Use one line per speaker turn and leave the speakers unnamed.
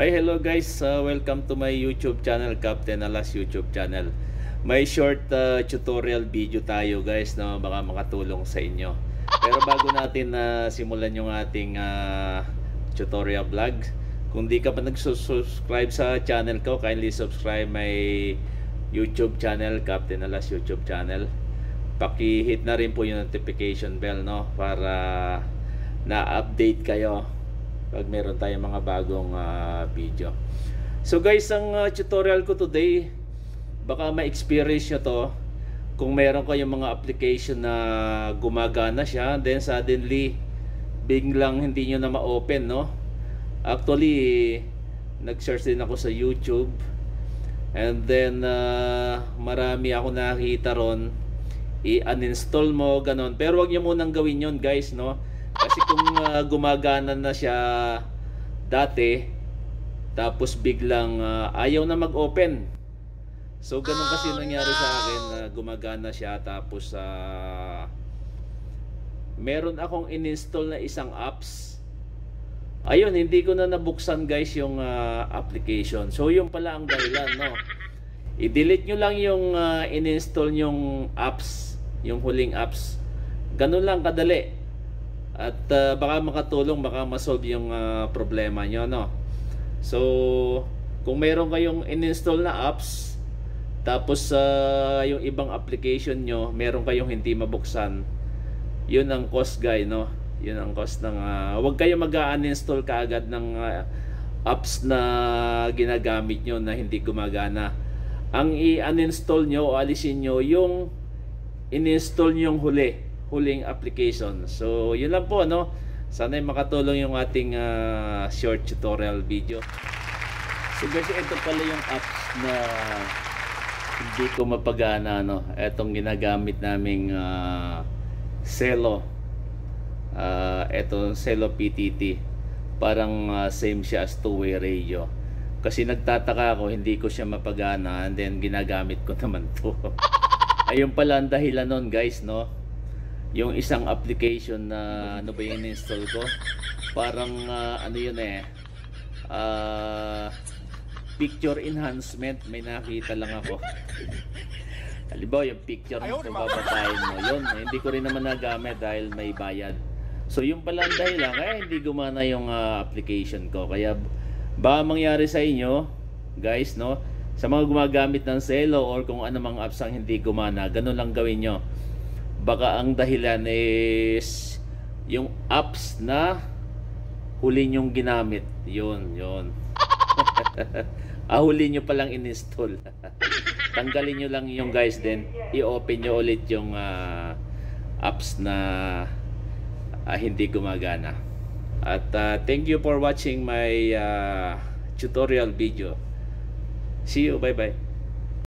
Hi, hello guys. Welcome to my YouTube channel, Captain Alas YouTube channel. May short tutorial video tayo guys na baka makatulong sa inyo. Pero bago natin simulan yung ating tutorial vlog, kung di ka pa nag-subscribe sa channel ko, kindly subscribe my YouTube channel, Captain Alas YouTube channel. Paki-hit na rin po yung notification bell, no, para na-update kayo pag meron tayong mga bagong video. So guys, ang tutorial ko today, baka ma-experience nyo to kung meron kayong mga application na gumagana siya, then suddenly biglang hindi nyo na ma-open, no? Actually, nag-search din ako sa YouTube, and then marami ako nakita ron, i-uninstall mo, ganon. Pero wag nyo munang gawin yon guys, no? Kasi kung gumagana na siya dati, tapos biglang ayaw na mag-open. So ganun kasi nangyari sa akin, na gumagana siya tapos meron akong ininstall na isang apps. Ayun, hindi ko na nabuksan guys yung application. So yun pala ang dahilan, no? I-delete nyo lang yung ininstall yung apps, yung huling apps. Ganun lang kadali. At baka makatulong, baka masolve yung problema nyo, no? So kung meron kayong ininstall na apps, tapos yung ibang application nyo meron kayong hindi mabuksan, yun ang cause guys, no? Yun ang cause ng huwag kayong mag-uninstall kaagad ng apps na ginagamit nyo na hindi gumagana. Ang i-uninstall nyo o alisin nyo yung ininstall nyo yung huling application. So yun lang po, no? Sana makatulong yung ating short tutorial video. So guys, ito pala yung apps na hindi ko mapagana, no? Etong ginagamit naming Celo, etong Celo PTT. Parang same siya as two-way radio. Kasi nagtataka ako, hindi ko siya mapagana, and then ginagamit ko naman to. Ayun pala ang dahilan nun guys, no? Yung isang application na ano ba yung install ko, parang ano yun picture enhancement, may nakita lang ako. Halimbawa yung picture mo kung babatayin mo, yun hindi ko rin naman nagamit dahil may bayad. So yung pala ang dahilan kaya hindi gumana yung application ko. Kaya baka mangyari sa inyo guys, no, sa mga gumagamit ng Celo or kung anumang apps ang hindi gumana, ganun lang gawin nyo. Baka ang dahilan is yung apps na huli nyong ginamit. Yun. Huli nyo palang in-install. Tanggalin nyo lang yung guys, then i-open nyo ulit yung apps na hindi gumagana. At thank you for watching my tutorial video. See you, bye bye.